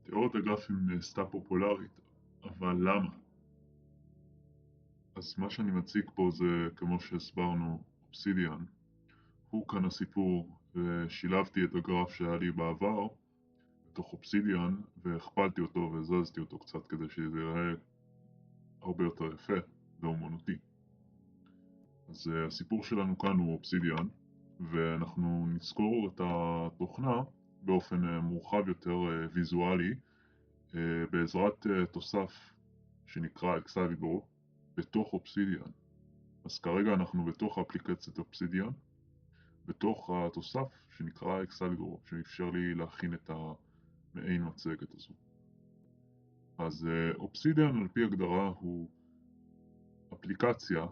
תיאוריית הגרפים נעשתה פופולרית, אבל למה? אז מה שאני מציג פה זה, כמו שהסברנו, אובסידיאן. הוא כאן הסיפור, ושילבתי את הגרף שהיה לי בעבר בתוך אובסידיאן, והכפלתי אותו והזזתי אותו קצת כדי שזה ייראה הרבה יותר יפה ואומנותי. אז הסיפור שלנו כאן הוא אובסידיאן, ואנחנו נזכור את התוכנה באופן מורחב יותר ויזואלי, בעזרת תוסף שנקרא אקסליבור בתוך אובסידיאן. אז כרגע אנחנו בתוך אפליקציית אובסידיאן, בתוך התוסף שנקרא אקסליבור, שאפשר לי להכין את המעין מצגת הזו. אז אובסידיאן על פי הגדרה הוא אפליקציה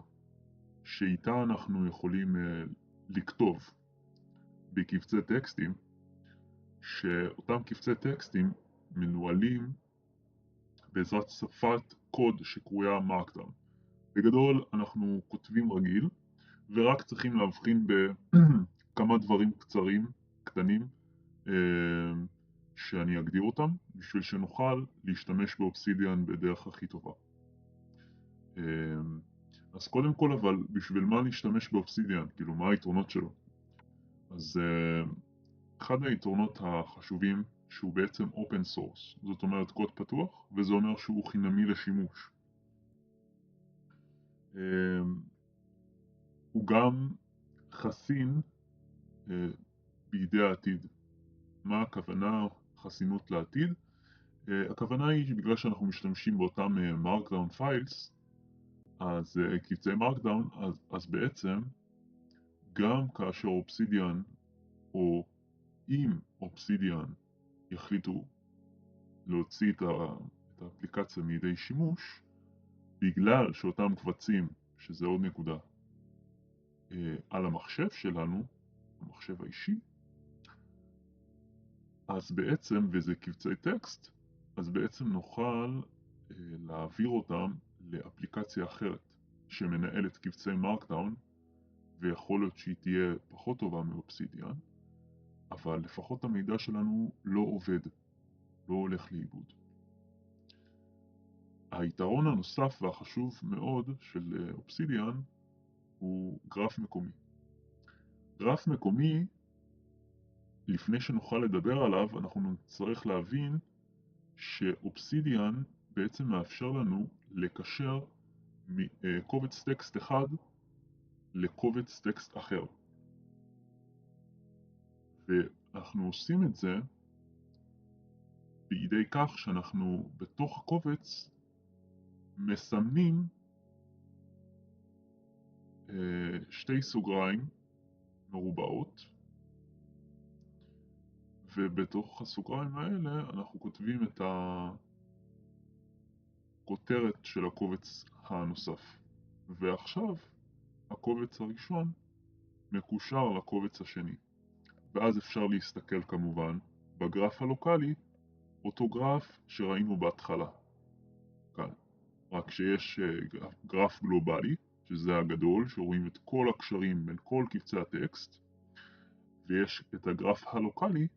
שאיתה אנחנו יכולים לכתוב בקבצי טקסטים, שאותם קבצי טקסטים מנוהלים בעזרת שפת קוד שקרויה מרקדאון. בגדול אנחנו כותבים רגיל, ורק צריכים להבחין בכמה דברים קטנים, שאני אגדיר אותם, בשביל שנוכל להשתמש באובסידיאן בדרך הכי טובה. אז קודם כל, אבל בשביל מה להשתמש באובסידיאן? כאילו, מה היתרונות שלו? אז אחד היתרונות החשובים שהוא בעצם open source, זאת אומרת קוד פתוח, וזה אומר שהוא חינמי לשימוש. הוא גם חסין בידי העתיד. מה הכוונה חסינות לעתיד? הכוונה היא שבגלל שאנחנו משתמשים באותם Markdown files, אז קבצי Markdown, אז בעצם גם כאשר אובסידיאן, או אם אובסידיאן יחליטו להוציא את האפליקציה מידי שימוש, בגלל שאותם קבצים, שזה עוד נקודה, על המחשב שלנו, המחשב האישי, אז בעצם, וזה קבצי טקסט, אז בעצם נוכל להעביר אותם לאפליקציה אחרת שמנהלת קבצי מרקדאון, ויכול להיות שהיא תהיה פחות טובה מאובסידיאן, אבל לפחות המידע שלנו לא עובד, לא הולך לאיבוד. היתרון הנוסף והחשוב מאוד של אובסידיאן הוא גרף מקומי. גרף מקומי, לפני שנוכל לדבר עליו, אנחנו נצטרך להבין שאובסידיאן בעצם מאפשר לנו לקשר מקובץ טקסט אחד לקובץ טקסט אחר. ואנחנו עושים את זה בידי כך שאנחנו בתוך הקובץ מסמנים שתי סוגריים מרובעות, ובתוך הסוגריים האלה אנחנו כותבים את הכותרת של הקובץ הנוסף. ועכשיו הקובץ הראשון מקושר לקובץ השני. ואז אפשר להסתכל כמובן בגרף הלוקלי, אותו גרף שראינו בהתחלה. כאן. רק שיש גרף גלובלי, שזה הגדול, שרואים את כל הקשרים בין כל קבצי הטקסט, ויש את הגרף הלוקלי,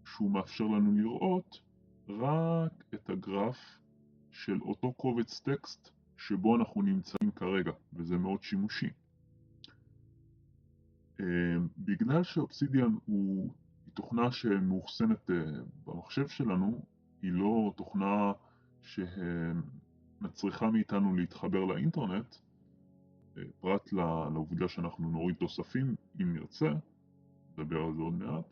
שהוא מאפשר לנו לראות רק את הגרף של אותו קובץ טקסט שבו אנחנו נמצאים כרגע, וזה מאוד שימושי. בגלל שאובסידיאן היא תוכנה שמאוחסנת במחשב שלנו, היא לא תוכנה שמצריכה מאיתנו להתחבר לאינטרנט, פרט לעובדה שאנחנו נוריד תוספים אם נרצה, נדבר על זה עוד מעט,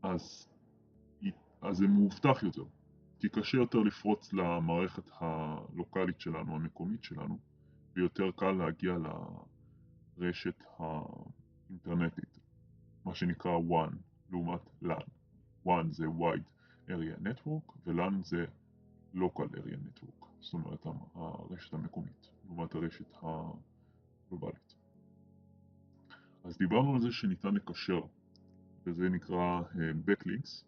אז זה מאובטח יותר, כי קשה יותר לפרוץ למערכת הלוקלית שלנו, המקומית שלנו, ויותר קל להגיע לרשת האינטרנטית, מה שנקרא WAN, לעומת LAN. WAN זה Wide Area Network, ו-LAN זה Local Area Network, זאת אומרת הרשת המקומית, לעומת הרשת הגלובלית. אז דיברנו על זה שניתן לקשר, וזה נקרא Backlinks,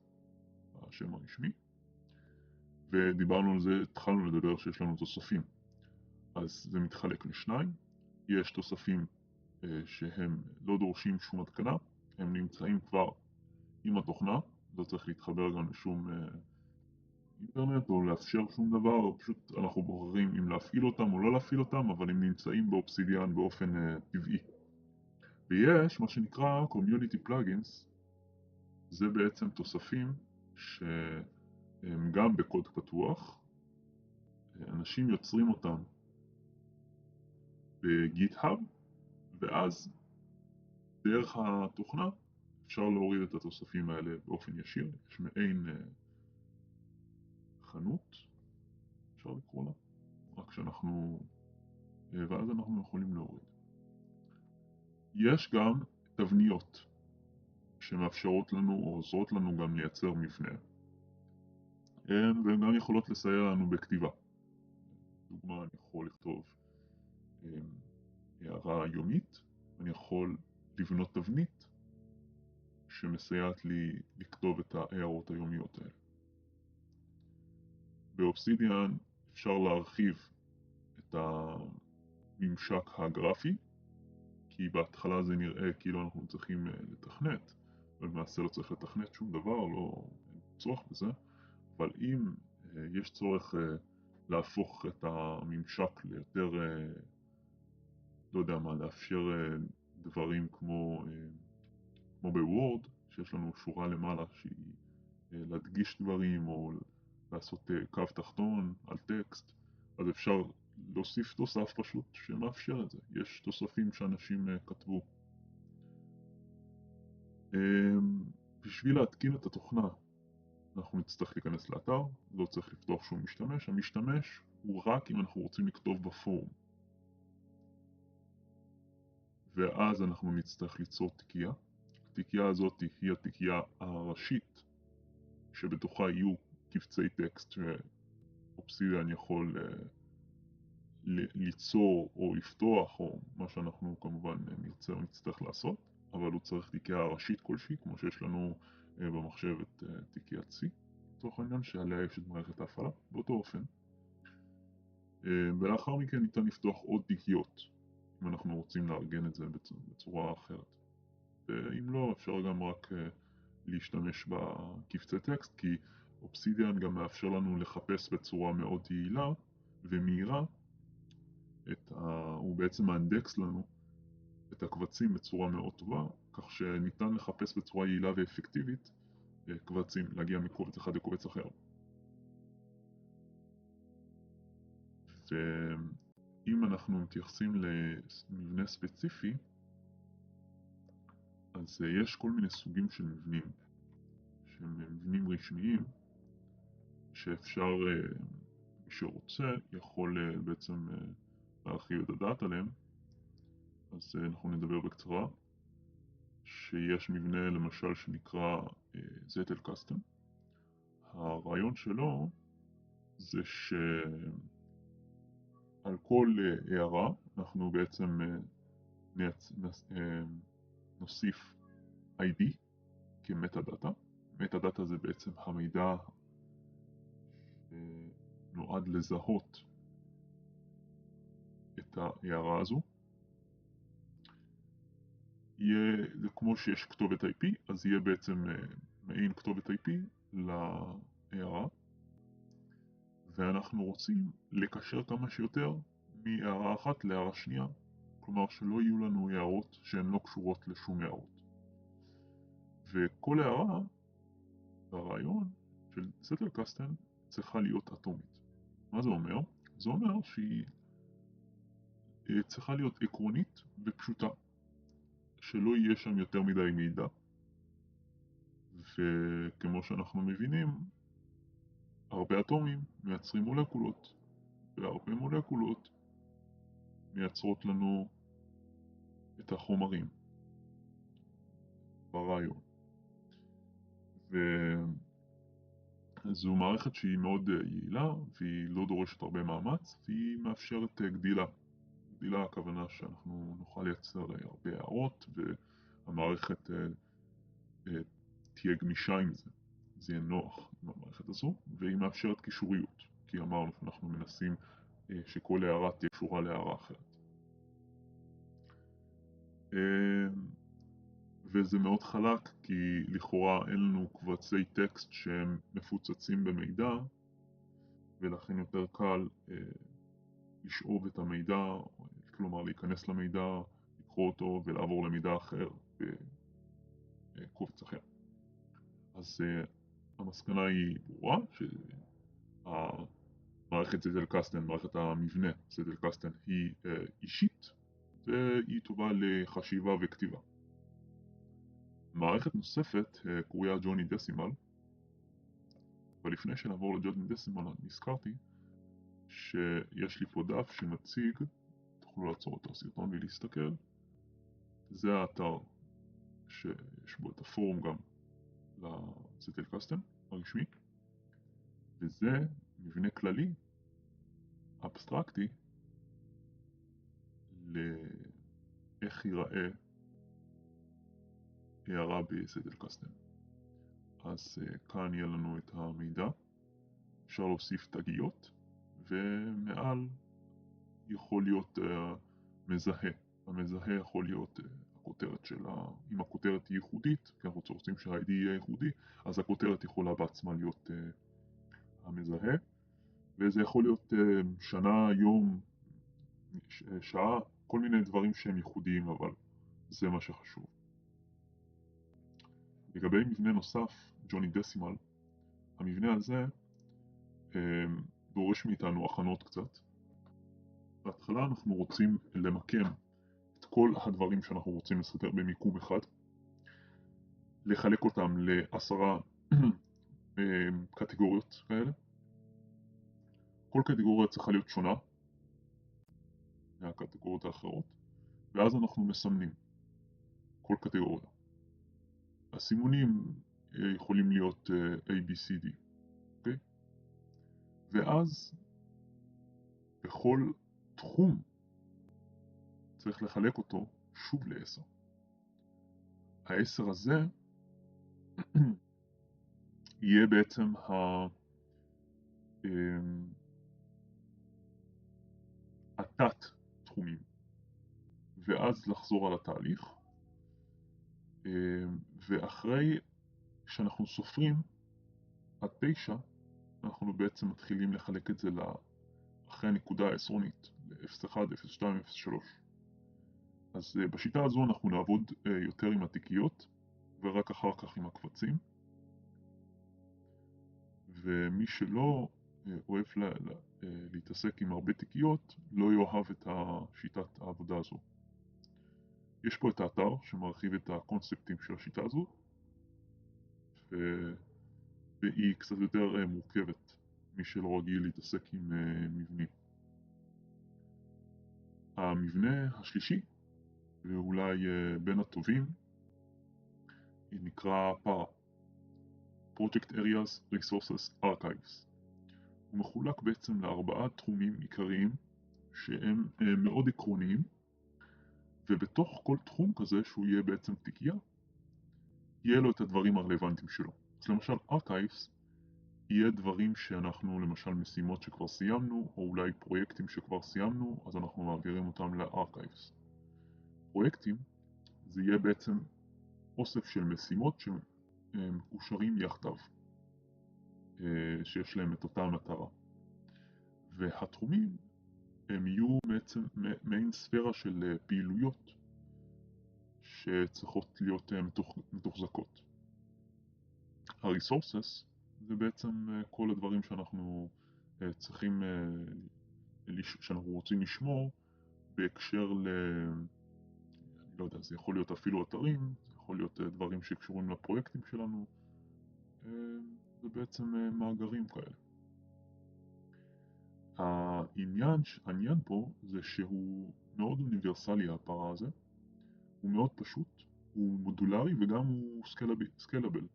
השם הרשמי, ודיברנו על זה, התחלנו לדבר שיש לנו תוספים. אז זה מתחלק לשניים, יש תוספים שהם לא דורשים שום התקנה, הם נמצאים כבר עם התוכנה, לא צריך להתחבר גם לשום אינטרנט או לאפשר שום דבר, פשוט אנחנו בוחרים אם להפעיל אותם או לא להפעיל אותם, אבל הם נמצאים באובסידיאן באופן טבעי. ויש מה שנקרא Community Plugins, זה בעצם תוספים שהם גם בקוד פתוח, אנשים יוצרים אותם בגיט-האב, ואז דרך התוכנה אפשר להוריד את התוספים האלה באופן ישיר. יש מעין חנות, אפשר לקרוא לה, רק שאנחנו, ואז אנחנו יכולים להוריד. יש גם תבניות שמאפשרות לנו או עוזרות לנו גם לייצר מבנה, והן גם יכולות לסייע לנו בכתיבה. דוגמה, אני יכול לכתוב הערה יומית, אני יכול לבנות תבנית שמסייעת לי לכתוב את ההערות היומיות האלה. באובסידיאן אפשר להרחיב את הממשק הגרפי, כי בהתחלה זה נראה כאילו אנחנו צריכים לתכנת, ולמעשה לא צריך לתכנת שום דבר, לא צורך בזה, אבל אם יש צורך להפוך את הממשק ליותר, לא יודע מה, לאפשר דברים כמו בוורד, שיש לנו שורה למעלה שהיא להדגיש דברים או לעשות קו תחתון על טקסט, אז אפשר להוסיף תוסף פשוט שמאפשר את זה. יש תוספים שאנשים כתבו. בשביל להתקין את התוכנה אנחנו נצטרך להיכנס לאתר, לא צריך לפתוח שום משתמש. המשתמש הוא רק אם אנחנו רוצים לכתוב בפורום, ואז אנחנו נצטרך ליצור תיקייה. התיקייה הזאת היא התיקייה הראשית שבתוכה יהיו קבצי טקסט שאובסידיאן יכול ליצור או לפתוח, או מה שאנחנו כמובן נרצה או נצטרך לעשות, אבל הוא צריך תיקייה ראשית כלשהי, כמו שיש לנו במחשב את תיקיית C, לצורך העניין, שעליה יש את מערכת ההפעלה, באותו אופן. ולאחר מכן ניתן לפתוח עוד תיקיות, אם אנחנו רוצים לארגן את זה בצורה אחרת. ואם לא, אפשר גם רק להשתמש בקבצי טקסט, כי אובסידיאן גם מאפשר לנו לחפש בצורה מאוד יעילה ומהירה, הוא בעצם מאנדקס לנו את הקבצים בצורה מאוד טובה, כך שניתן לחפש בצורה יעילה ואפקטיבית קבצים, להגיע מקובץ אחד לקובץ אחר. ואם אנחנו מתייחסים למבנה ספציפי, אז יש כל מיני סוגים של מבנים, שהם מבנים רשמיים, שאפשר, מי שרוצה, יכול בעצם להרחיב את הדעת עליהם. אז אנחנו נדבר בקצרה, שיש מבנה למשל שנקרא ZL Custom. הרעיון שלו זה שעל כל הערה אנחנו בעצם נוסיף ID כמטה דאטה. מטה דאטה זה בעצם המידע שנועד לזהות את ההערה הזו. זה כמו שיש כתובת IP, אז יהיה בעצם מעין כתובת IP להערה, ואנחנו רוצים לקשר כמה שיותר מהערה אחת להערה שנייה, כלומר שלא יהיו לנו הערות שהן לא קשורות לשום הערות. וכל הערה ברעיון של ZL Custom צריכה להיות אטומית. מה זה אומר? זה אומר שהיא צריכה להיות עקרונית ופשוטה, שלא יהיה שם יותר מדי מידע. וכמו שאנחנו מבינים, הרבה אטומים מייצרים מולקולות, והרבה מולקולות מייצרות לנו את החומרים ברעיון. וזו מערכת שהיא מאוד יעילה, והיא לא דורשת הרבה מאמץ, והיא מאפשרת גדילה. גדילה הכוונה שאנחנו נוכל לייצר הרבה הערות, והמערכת תהיה גמישה עם זה. זה יהיה נוח עם המערכת הזו, והיא מאפשרת קישוריות, כי אמרנו שאנחנו מנסים שכל הערה תהיה קשורה להערה אחרת. וזה מאוד חלק כי לכאורה אין לנו קבצי טקסט שהם מפוצצים במידע, ולכן יותר קל לשאוב את המידע, כלומר להיכנס למידע, לקרוא אותו ולעבור למידע אחר בקובץ אחר. אז המסקנה היא ברורה, שהמערכת זטלקסטן, מערכת המבנה זטלקסטן היא אישית והיא טובה לחשיבה וכתיבה. מערכת נוספת קרויה ג'וני דסימל, ולפני שנעבור לג'וני דסימל נזכרתי שיש לי פה דף שמציג, תוכלו לעצור את הסרטון ולהסתכל, זה האתר שיש בו את הפורום גם לזטלקסטן הרשמי, וזה מבנה כללי אבסטרקטי לאיך ייראה הערה בזטלקסטן. אז כאן יהיה לנו את המידע, אפשר להוסיף תגיות, ומעל יכול להיות מזהה. המזהה יכול להיות הכותרת שלה, אם הכותרת היא ייחודית, כי אנחנו רוצים שה-ID יהיה ייחודי, אז הכותרת יכולה בעצמה להיות המזהה, וזה יכול להיות שנה, יום, שעה, כל מיני דברים שהם ייחודיים, אבל זה מה שחשוב. לגבי מבנה נוסף, ג'וני דסימל, המבנה הזה דורש מאיתנו הכנות קצת. בהתחלה אנחנו רוצים למקם את כל הדברים שאנחנו רוצים לסדר במיקום אחד, לחלק אותם ל10 קטגוריות כאלה. כל קטגוריה צריכה להיות שונה מהקטגוריות האחרות, ואז אנחנו מסמנים כל קטגוריה. הסימונים יכולים להיות A, B, C, D, אוקיי? ואז בכל תחום צריך לחלק אותו שוב ל10. ה10 הזה יהיה בעצם התת תחומים, ואז לחזור על התהליך, ואחרי שאנחנו סופרים עד 9 אנחנו בעצם מתחילים לחלק את זה אחרי הנקודה העשרונית ל-0.1, 0.2, 0.3. אז בשיטה הזו אנחנו נעבוד יותר עם התיקיות ורק אחר כך עם הקבצים, ומי שלא אוהב להתעסק עם הרבה תיקיות לא יאהב את שיטת העבודה הזו. יש פה את האתר שמרחיב את הקונספטים של השיטה הזו, והיא קצת יותר מורכבת, מי שלא רגיל להתעסק עם מבנים. המבנה השלישי, ואולי בין הטובים, נקרא PARA, Project Areas Resources Archives. הוא מחולק בעצם ל4 תחומים עיקריים שהם מאוד עקרוניים, ובתוך כל תחום כזה שהוא יהיה בעצם תיקייה, יהיה לו את הדברים הרלוונטיים שלו. אז למשל Archives יהיה דברים שאנחנו, למשל משימות שכבר סיימנו, או אולי פרויקטים שכבר סיימנו, אז אנחנו מעבירים אותם ל-Archives. פרויקטים זה יהיה בעצם אוסף של משימות שמקושרים יחדיו, שיש להם את אותה מטרה. והתחומים הם יהיו בעצם מעין ספירה של פעילויות שצריכות להיות מתוחזקות. ה-resources זה בעצם כל הדברים שאנחנו צריכים, שאנחנו רוצים לשמור בהקשר אני לא יודע, זה יכול להיות אפילו אתרים, זה יכול להיות דברים שקשורים לפרויקטים שלנו, זה בעצם מאגרים כאלה. העניין פה זה שהוא מאוד אוניברסלי, הפרה הזה, הוא מאוד פשוט, הוא מודולרי וגם הוא סקלבל,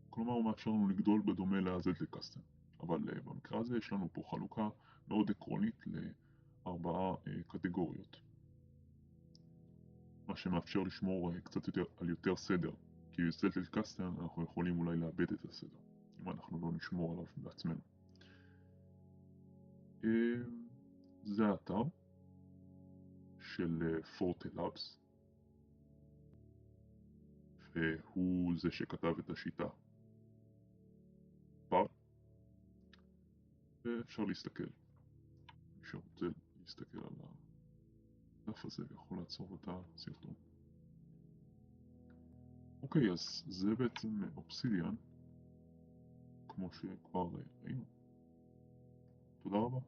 כלומר הוא מאפשר לנו לגדול בדומה לזטלקסטן, אבל במקרה הזה יש לנו פה חלוקה מאוד עקרונית ל4 קטגוריות, מה שמאפשר לשמור קצת יותר על יותר סדר, כי בזטלקסטן אנחנו יכולים אולי לאבד את הסדר אם אנחנו לא נשמור עליו בעצמנו. זה האתר של Forte Labs, הוא זה שכתב את השיטה. בר? אפשר להסתכל. מי שרוצה להסתכל על הדף הזה יכול לעצור את הסרטון. אוקיי, אז זה בעצם אובסידיאן, כמו שכבר ראינו. תודה רבה.